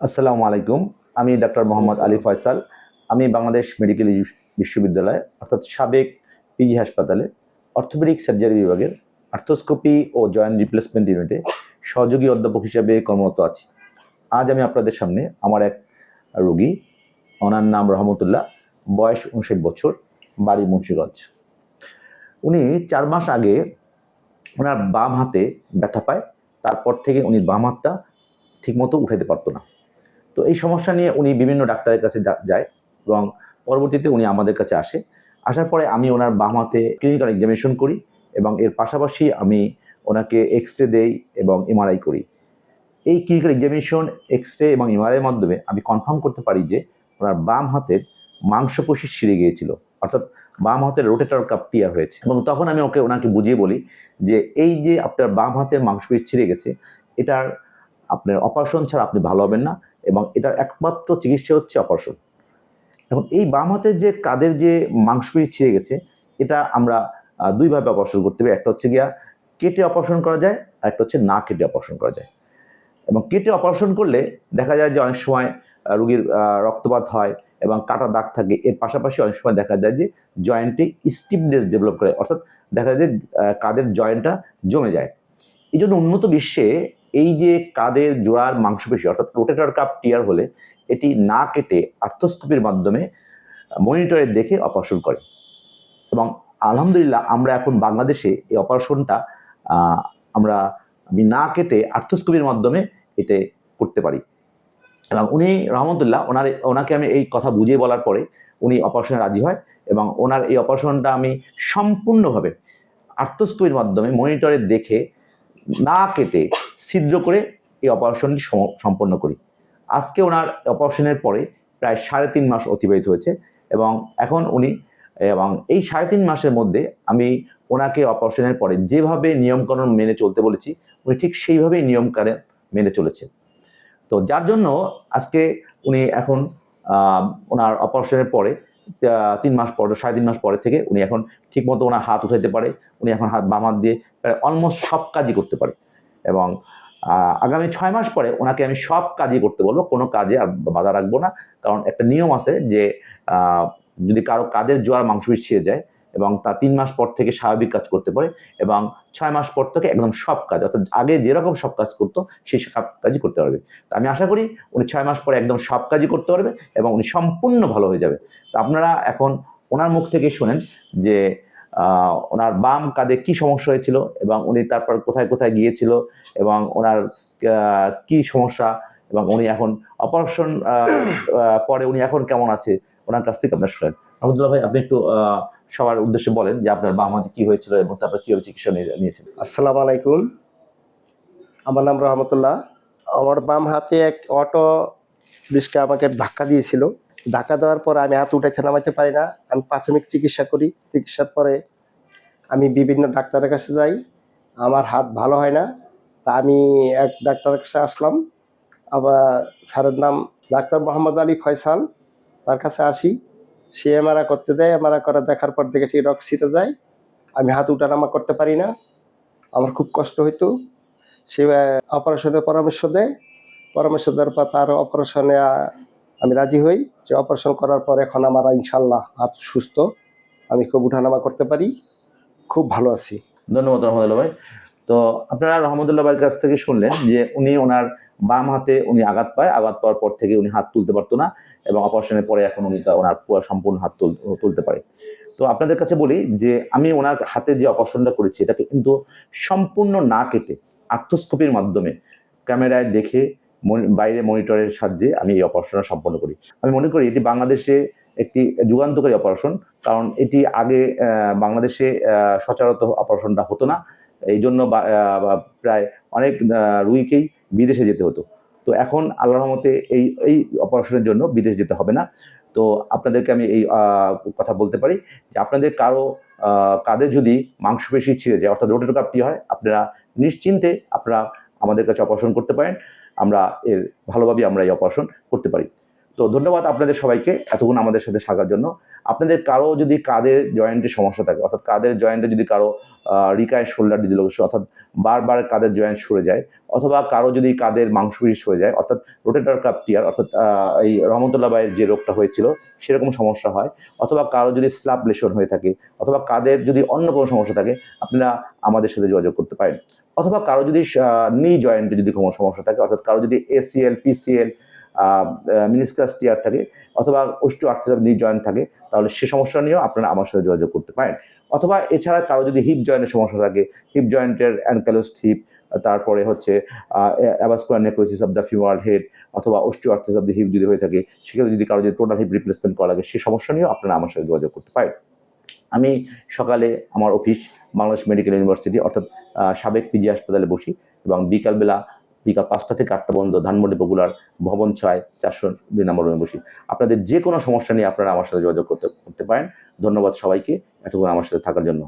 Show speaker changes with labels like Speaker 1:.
Speaker 1: আসসালামু আলাইকুম। আমি ডাক্তার মোহাম্মদ আলী ফয়সাল। আমি বাংলাদেশ মেডিকেল বিশ্ববিদ্যালয় অর্থাৎ সাবেক পিজি হাসপাতালে অর্থোপেডিক সার্জারি বিভাগের আর্থ্রোস্কোপি ও জয়েন্ট রিপ্লেসমেন্ট ইউনিটে সহযোগী অধ্যাপক হিসেবে কর্মরত আছি। আজ আমি আপনাদের সামনে আমার এক রোগী, ওনার নাম রহমতুল্লাহ, বয়স 59 বছর, বাড়ি মুন্সিগঞ্জ। উনি 4 মাস আগে ওনার বাম হাতে ব্যথা পায়। তারপর থেকে উনি বাম হাতটা ঠিকমতো উঠাতে পারতো না। তো এই সমস্যা নিয়ে উনি বিভিন্ন ডাক্তারের কাছে যায় এবং পরবর্তীতে উনি আমাদের কাছে আসে। আসার পরে আমি ওনার বাম হাতে ক্লিনিক্যাল এক্সামিনেশন করি এবং এর পাশাপাশি আমি ওনাকে এক্স-রে দেই এবং এমআরআই করি। এই ক্লিনিক্যাল এক্সামিনেশন, এক্স-রে এবং এমআরআইয়ের মাধ্যমে আমি কনফার্ম করতে পারি যে ওনার বাম হাতের মাংসপেশি ছিঁড়ে গিয়েছিল, অর্থাৎ বাম হাতের রোটেটর কাফ টিয়ার হয়েছে। এবং তখন আমি ওনাকে বুঝিয়ে বলি যে এই যে আপনার বাম হাতের মাংসপেশি ছিঁড়ে গেছে, এটার আপনার অপারেশন ছাড়া আপনি ভালো হবেন না এবং এটার একমাত্র চিকিৎসা হচ্ছে অপারেশন। এখন এই বাম হাতের যে কাঁধের যে মাংসপেশি ছিঁড়ে গেছে, এটা আমরা দুইভাবে অপারেশন করতে পারি। একটা হচ্ছে গিয়া কেটে অপারেশন করা যায়, আর একটা হচ্ছে না কেটে অপারেশন করা যায়। এবং কেটে অপারেশন করলে দেখা যায় যে অনেক সময় রোগীর রক্তপাত হয় এবং কাটা দাগ থাকে। এর পাশাপাশি অনেক সময় দেখা যায় যে জয়েন্টে স্টিফনেস ডেভেলপ করে, অর্থাৎ দেখা যায় যে কাঁধের জয়েন্টটা জমে যায়। এই জন্য উন্নত বিশ্বে এই যে কাঁধের জোড়ার মাংসপেশি অর্থাৎ রোটেটর কাফ টিয়ার হলে এটি না কেটে আর্থ্রোস্কোপির মাধ্যমে মনিটরে দেখে অপারেশন করে। এবং আলহামদুলিল্লাহ আমরা এখন বাংলাদেশে এই অপারেশনটা আমি না কেটে আর্থ্রোস্কোপির মাধ্যমে এতে করতে পারি। এবং উনি রহমতুল্লাহ ওনাকে আমি এই কথা বুঝিয়ে বলার পরে উনি অপারেশনে রাজি হয় এবং ওনার এই অপারেশনটা আমি সম্পূর্ণভাবে আর্থ্রোস্কোপির মাধ্যমে মনিটরে দেখে না কেটে ছিদ্র করে এই অপারেশনটি সম্পন্ন করি। আজকে ওনার অপারেশনের পরে প্রায় 3.5 মাস অতিবাহিত হয়েছে এবং এখন উনি এবং এই 3.5 মাসের মধ্যে আমি ওনাকে অপারেশনের পরে যেভাবে নিয়মকানুন মেনে চলতে বলেছি উনি ঠিক সেইভাবেই নিয়মকানুন মেনে চলেছে। তো যার জন্য আজকে উনি এখন ওনার অপারেশনের পরে 3 মাস পরে 3.5 মাস পরে থেকে উনি এখন ঠিকমতো ওনার হাত উঠাইতে পারে। উনি এখন বাম হাত দিয়ে প্রায় অলমোস্ট সব কাজই করতে পারে এবং আগামী 6 মাস পরে ওনাকে আমি সব কাজই করতে বলবো, কোনো কাজে আর বাধা রাখবো না। কারণ একটা নিয়ম আছে যে যদি কারো কাঁধের জোড়ার মাংসপেশি ছিঁড়ে যায় এবং তার 3 মাস পর থেকে স্বাভাবিক কাজ করতে পারে এবং 6 মাস পর থেকে একদম সব কাজ, অর্থাৎ আগে যেরকম সব কাজ করতো সেই সব কাজই করতে পারবে। তো আমি আশা করি উনি 6 মাস পরে একদম সব কাজই করতে পারবে এবং উনি সম্পূর্ণ ভালো হয়ে যাবে। তো আপনারা এখন ওনার মুখ থেকে শোনেন যে ওনার বাম কাঁধে কি সমস্যা হয়েছিল এবং উনি তারপর কোথায় কোথায় গিয়েছিল এবং ওনার কি সমস্যা এবং উনি এখন অপারেশন পরে উনি এখন কেমন আছে, ওনার কাছ থেকে আপনার শোনেন। রহমতুল্লাহ ভাই, আপনি একটু সবার উদ্দেশ্যে বলেন যে আপনার বাম হাতে কি হয়েছিল এবং তারপর কিভাবে চিকিৎসা নিয়েছেন।
Speaker 2: আসসালামু আলাইকুম। আমার নাম রহমতুল্লাহ। আমার বাম হাতে এক অটো রিক্সা আমাকে ধাক্কা দিয়েছিল। ধাক্কা দেওয়ার পর আমি হাত উঠাইতে নামাইতে পারি না। আমি প্রাথমিক চিকিৎসা করি। চিকিৎসার পরে আমি বিভিন্ন ডাক্তারের কাছে যাই। আমার হাত ভালো হয় না। তা আমি এক ডাক্তারের কাছে আসলাম। আবার স্যারের নাম ডাক্তার মোহাম্মদ আলী ফয়সাল। তার কাছে আসি। সে এমআরআই করতে দেয়। এমআরআই করা দেখার পর দেখে ঠিক রক্ত ছিটে যায়। আমি হাত উঠানামা করতে পারি না। আমার খুব কষ্ট হইতো। সে অপারেশনের পরামর্শ দেয়। পরামর্শ দেওয়ার পর তার অপারেশনে আমি রাজি হই যে অপারেশন করার পর এখন আমার ইনশাল্লাহ হাত সুস্থ। আমি খুব উঠানামা করতে পারি। খুব ভালো আছি।
Speaker 1: ধন্যবাদ রহমতুল্লাহ ভাই। তো আপনারা রহমতুল্লাহ ভাইয়ের কাছ থেকে শুনলেন যে উনি ওনার বাম হাতে উনি আঘাত পায়, আঘাত পাওয়ার পর থেকে উনি হাত তুলতে পারতো না এবং অপারেশনের পরে এখন উনি ওনার পুরো সম্পূর্ণ হাত তুলতে পারে। তো আপনাদের কাছে বলি যে আমি ওনার হাতে যে অপারেশনটা করেছি এটাকে কিন্তু সম্পূর্ণ না কেটে আর্থ্রোস্কোপির মাধ্যমে ক্যামেরায় দেখে বাইরে মনিটরের সাহায্যে আমি এই অপারেশনটা সম্পন্ন করি। আমি মনে করি এটি বাংলাদেশে একটি যুগান্তকারী অপারেশন, কারণ এটি আগে বাংলাদেশে সচরাচর অপারেশনটা হতো না। এই জন্য প্রায় অনেক রোগীকেই বিদেশে যেতে হতো। তো এখন আল্লাহর রহমতে এই অপারেশনের জন্য বিদেশ যেতে হবে না। তো আপনাদেরকে আমি এই কথা বলতে পারি যে আপনাদের কারো কাঁধে যদি মাংসপেশি ছিঁড়ে যায় অর্থাৎ রোটেটর কাফ টিয়ার হয়, আপনারা নিশ্চিন্তে আপনারা আমাদের কাছে অপারেশন করতে পারেন। আমরা ভালোভাবে আমরা এই অপারেশন করতে পারি। তো ধন্যবাদ আপনাদের সবাইকে এতক্ষণ আমাদের সাথে থাকার জন্য। আপনাদের কারো যদি কাঁধের জয়েন্টের সমস্যা থাকে, অর্থাৎ কাঁধের জয়েন্টে যদি কারো রিকায় শোল্ডার ডিসলোকেশন, অর্থাৎ বারবার কাঁধের জয়েন্ট সরে যায়, অথবা কারো যদি কাঁধের মাংসপেশি সরে যায়, অর্থাৎ রোটেটর কাফ টিয়ার, অর্থাৎ এই রহমতুল্লাহ ভাইয়ের যে রোগটা হয়েছিল সেরকম সমস্যা হয়, অথবা কারো যদি স্ল্যাপ লেশন হয়ে থাকে, অথবা কাঁধের যদি অন্য কোনো সমস্যা থাকে, আপনারা আমাদের সাথে যোগাযোগ করতে পারেন। অথবা কারো যদি নি জয়েন্টে যদি কোনো সমস্যা থাকে, অর্থাৎ কারো যদি এসিএল, পিসিএল, মিনিসকাস টিয়ার থাকে, অথবা অস্টিও আর্থ্রাইটিস নি জয়েন্ট থাকে, তাহলে সে সমস্যা নিয়েও আপনারা আমার সাথে যোগাযোগ করতে পারেন। অথবা এছাড়া কারো যদি হিপ জয়েন্টের সমস্যা থাকে, হিপ জয়েন্টের অ্যানকাইলোসড হিপ, তারপরে হচ্ছে avascular necrosis of the femoral head, অথবা osteoarthritis of the hip যদি হয়ে থাকে, সেক্ষেত্রে যদি কারো যদি টোটাল হিপ রিপ্লেসমেন্ট করা লাগে, সেই সমস্যা নিয়েও আপনারা আমার সাথে যোগাযোগ করতে পারেন। আমি সকালে আমার অফিস বাংলাদেশ মেডিকেল ইউনিভার্সিটি, অর্থাৎ সাবেক পিজি হাসপাতালে বসি, এবং বিকাল 5টা থেকে 8টা পর্যন্ত ধানমন্ডি পপুলার ভবন 6 402 নম্বর রুমে বসি। আপনাদের যে কোনো সমস্যা নিয়ে আপনারা আমার সাথে যোগাযোগ করতে পারেন। ধন্যবাদ সবাইকে এতক্ষণ আমার সাথে থাকার জন্য।